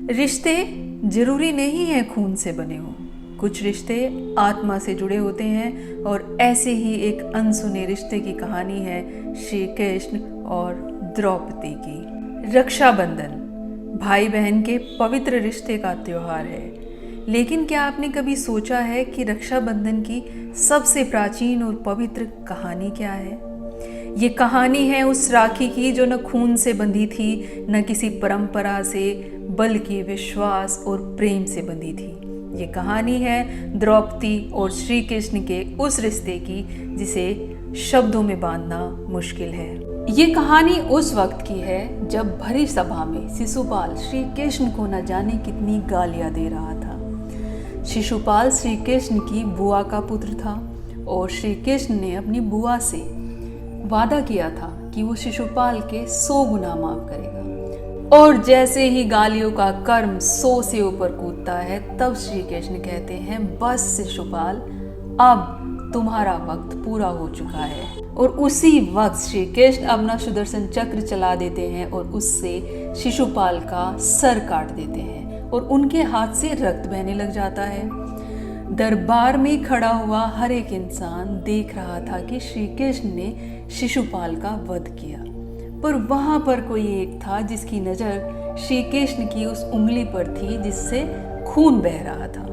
रिश्ते जरूरी नहीं है खून से बने हों। कुछ रिश्ते आत्मा से जुड़े होते हैं और ऐसे ही एक अनसुने रिश्ते की कहानी है श्री कृष्ण और द्रौपदी की। रक्षाबंधन भाई बहन के पवित्र रिश्ते का त्योहार है, लेकिन क्या आपने कभी सोचा है कि रक्षाबंधन की सबसे प्राचीन और पवित्र कहानी क्या है? ये कहानी है उस राखी की जो न खून से बंधी थी, न किसी परंपरा से, बल्कि विश्वास और प्रेम से बंधी थी। ये कहानी है द्रौपदी और श्री कृष्ण के उस रिश्ते की जिसे शब्दों में बांधना मुश्किल है। ये कहानी उस वक्त की है जब भरी सभा में शिशुपाल श्री कृष्ण को न जाने कितनी गालियां दे रहा था। शिशुपाल श्री कृष्ण की बुआ का पुत्र था और श्री कृष्ण ने अपनी बुआ से वादा किया था कि वो शिशुपाल के 100 गुना माफ करेगा। और जैसे ही गालियों का कर्म 100 से ऊपर कूदता है, तब श्री कृष्ण कहते हैं, बस शिशुपाल, अब तुम्हारा वक्त पूरा हो चुका है। और उसी वक्त श्री कृष्ण अपना सुदर्शन चक्र चला देते हैं और उससे शिशुपाल का सर काट देते हैं और उनके हाथ से रक्त बहने लग जाता है। दरबार में खड़ा हुआ हर एक इंसान देख रहा था कि श्री कृष्ण ने शिशुपाल का वध किया, पर वहां पर कोई एक था जिसकी नजर श्री कृष्ण की उस उंगली पर थी जिससे खून बह रहा था,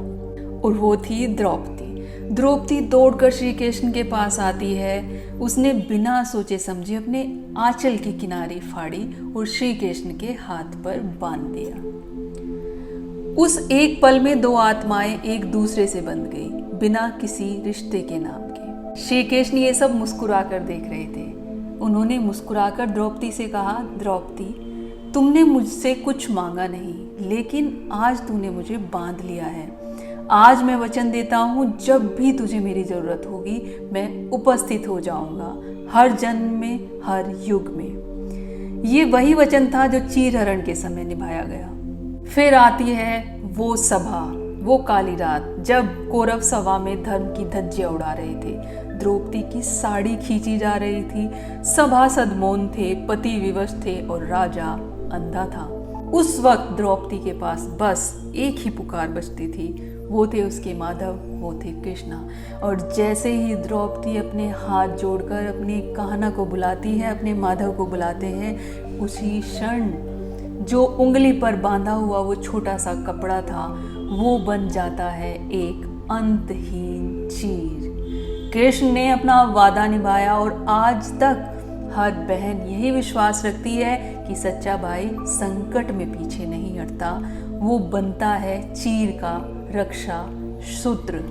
और वो थी द्रौपदी। द्रौपदी दौड़कर श्री कृष्ण के पास आती है। उसने बिना सोचे समझे अपने आंचल की किनारी फाड़ी और श्री कृष्ण के हाथ पर बांध दिया। उस एक पल में 2 आत्माएं एक दूसरे से बंध गई, बिना किसी रिश्ते के नाम के। श्री कृष्ण ये सब मुस्कुराकर देख रहे थे। उन्होंने मुस्कुराकर द्रौपदी से कहा, द्रौपदी, तुमने मुझसे कुछ मांगा नहीं, लेकिन आज तूने मुझे बांध लिया है। आज मैं वचन देता हूँ, जब भी तुझे मेरी जरूरत होगी मैं उपस्थित हो जाऊंगा, हर जन्म में, हर युग में। ये वही वचन था जो चीरहरण के समय निभाया गया। फिर आती है वो सभा, वो काली रात जब कौरव सभा में धर्म की धज्जियां उड़ा रहे थे। द्रौपदी की साड़ी खींची जा रही थी, सभासद मौन थे, पति विवश थे और राजा अंधा था। उस वक्त द्रौपदी के पास बस एक ही पुकार बजती थी, वो थे उसके माधव, वो थे कृष्णा। और जैसे ही द्रौपदी अपने हाथ जोड़कर अपने कान्हा को बुलाती है, अपने माधव को बुलाते हैं, उसी क्षण जो उंगली पर बांधा हुआ वो छोटा सा कपड़ा था, वो बन जाता है एक अंतहीन चीर। कृष्ण ने अपना वादा निभाया और आज तक हर बहन यही विश्वास रखती है कि सच्चा भाई संकट में पीछे नहीं हटता, वो बनता है चीर का रक्षा सूत्र।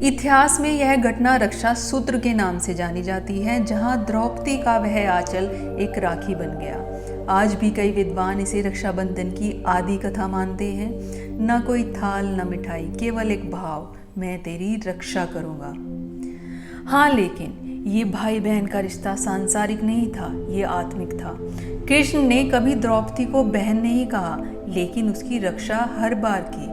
इतिहास में यह घटना रक्षा सूत्र के नाम से जानी जाती है, जहां द्रौपदी का वह आंचल एक राखी बन गया। आज भी कई विद्वान इसे रक्षाबंधन की आदि कथा मानते हैं। न कोई थाल न मिठाई, केवल एक भाव, मैं तेरी रक्षा करूंगा। हाँ, लेकिन ये भाई बहन का रिश्ता सांसारिक नहीं था, ये आत्मिक था। कृष्ण ने कभी द्रौपदी को बहन नहीं कहा, लेकिन उसकी रक्षा हर बार की।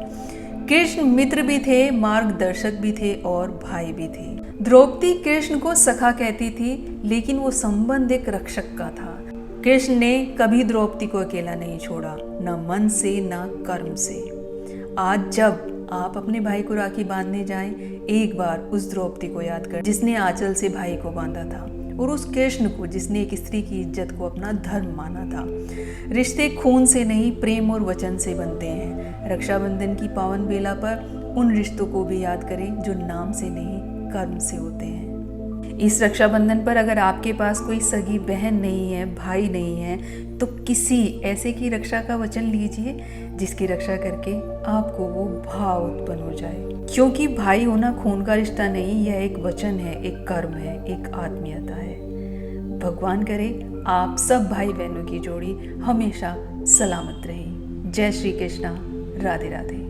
कृष्ण मित्र भी थे, मार्गदर्शक भी थे और भाई भी थे। द्रौपदी कृष्ण को सखा कहती थी, लेकिन वो संबंध एक रक्षक का था। कृष्ण ने कभी द्रौपदी को अकेला नहीं छोड़ा, न मन से न कर्म से। आज जब आप अपने भाई को राखी बांधने जाएं, एक बार उस द्रौपदी को याद कर जिसने आंचल से भाई को बांधा था, और उस कृष्ण को जिसने एक स्त्री की इज्जत को अपना धर्म माना था। रिश्ते खून से नहीं, प्रेम और वचन से बनते हैं। रक्षाबंधन की पावन बेला पर उन रिश्तों को भी याद करें जो नाम से नहीं, कर्म से होते हैं। इस रक्षाबंधन पर अगर आपके पास कोई सगी बहन नहीं है, भाई नहीं है, तो किसी ऐसे की रक्षा का वचन लीजिए जिसकी रक्षा करके आपको वो भाव उत्पन्न हो जाए। क्योंकि भाई होना खून का रिश्ता नहीं, यह एक वचन है, एक कर्म है, एक आत्मीयता है। भगवान करे आप सब भाई बहनों की जोड़ी हमेशा सलामत रहे। जय श्री कृष्णा, राधे राधे।